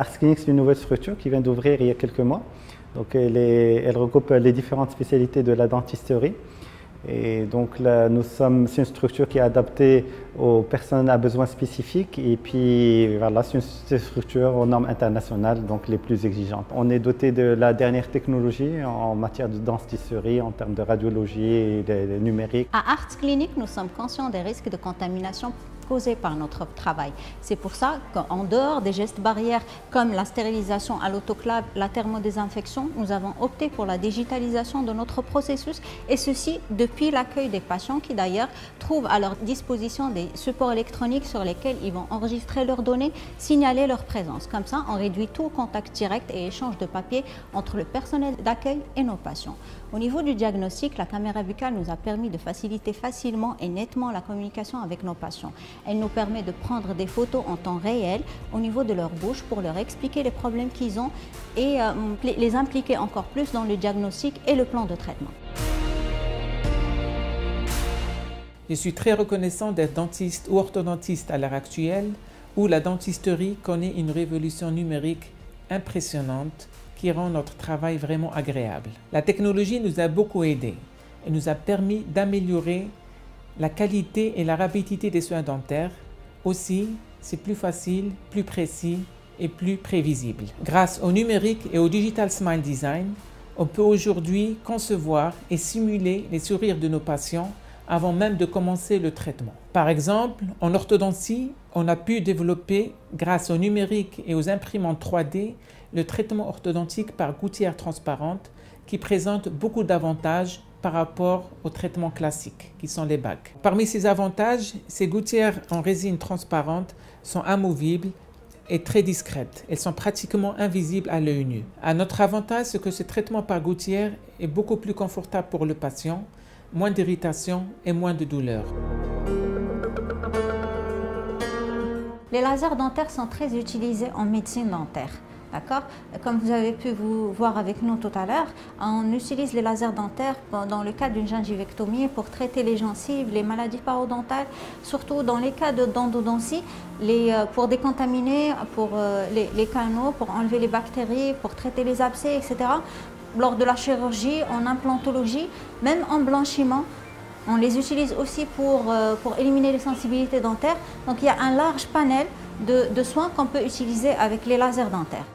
Ars Clinique, c'est une nouvelle structure qui vient d'ouvrir il y a quelques mois. Donc elle regroupe les différentes spécialités de la dentisterie. Et donc là, c'est une structure qui est adaptée aux personnes à besoins spécifiques. Et puis voilà, c'est une structure aux normes internationales, donc les plus exigeantes. On est doté de la dernière technologie en matière de dentisterie, en termes de radiologie et de numérique. À Ars Clinique, nous sommes conscients des risques de contamination causés par notre travail. C'est pour ça qu'en dehors des gestes barrières comme la stérilisation à l'autoclave, la thermodésinfection, nous avons opté pour la digitalisation de notre processus, et ceci depuis l'accueil des patients qui d'ailleurs trouvent à leur disposition des supports électroniques sur lesquels ils vont enregistrer leurs données, signaler leur présence. Comme ça, on réduit tout contact direct et échange de papier entre le personnel d'accueil et nos patients. Au niveau du diagnostic, la caméra buccale nous a permis de faciliter facilement et nettement la communication avec nos patients. Elle nous permet de prendre des photos en temps réel au niveau de leur bouche pour leur expliquer les problèmes qu'ils ont et les impliquer encore plus dans le diagnostic et le plan de traitement. Je suis très reconnaissant d'être dentiste ou orthodontiste à l'heure actuelle, où la dentisterie connaît une révolution numérique impressionnante qui rend notre travail vraiment agréable. La technologie nous a beaucoup aidés et nous a permis d'améliorer la qualité et la rapidité des soins dentaires. Aussi, c'est plus facile, plus précis et plus prévisible. Grâce au numérique et au Digital Smile Design, on peut aujourd'hui concevoir et simuler les sourires de nos patients avant même de commencer le traitement. Par exemple, en orthodontie, on a pu développer, grâce au numérique et aux imprimantes 3D, le traitement orthodontique par gouttière transparente qui présente beaucoup d'avantages par rapport au traitement classique, qui sont les bacs. Parmi ces avantages, ces gouttières en résine transparente sont amovibles et très discrètes. Elles sont pratiquement invisibles à l'œil nu. Un autre avantage, c'est que ce traitement par gouttière est beaucoup plus confortable pour le patient, moins d'irritation et moins de douleur. Les lasers dentaires sont très utilisés en médecine dentaire. D'accord? Comme vous avez pu vous voir avec nous tout à l'heure, on utilise les lasers dentaires dans le cadre d'une gingivectomie pour traiter les gencives, les maladies parodontales, surtout dans les cas d'endodontie, pour décontaminer, pour les canaux, pour enlever les bactéries, pour traiter les abcès, etc. Lors de la chirurgie, en implantologie, même en blanchiment, on les utilise aussi pour éliminer les sensibilités dentaires. Donc il y a un large panel de soins qu'on peut utiliser avec les lasers dentaires.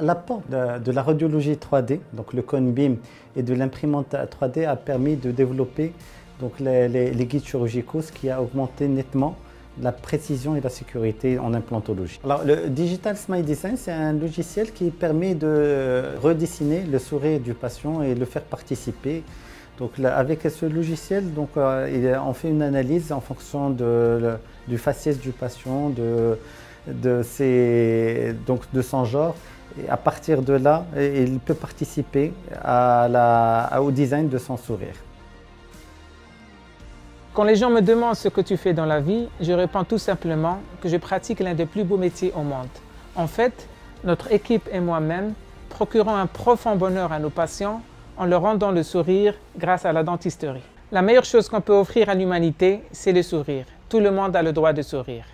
L'apport de la radiologie 3D, donc le cone beam et de l'imprimante 3D a permis de développer donc, les guides chirurgicaux, ce qui a augmenté nettement la précision et la sécurité en implantologie. Alors, le Digital Smile Design, c'est un logiciel qui permet de redessiner le sourire du patient et le faire participer. Donc, là, avec ce logiciel, donc, on fait une analyse en fonction du faciès du patient, de son genre. Et à partir de là, il peut participer au design de son sourire. Quand les gens me demandent ce que tu fais dans la vie, je réponds tout simplement que je pratique l'un des plus beaux métiers au monde. En fait, notre équipe et moi-même procurons un profond bonheur à nos patients en leur rendant le sourire grâce à la dentisterie. La meilleure chose qu'on peut offrir à l'humanité, c'est le sourire. Tout le monde a le droit de sourire.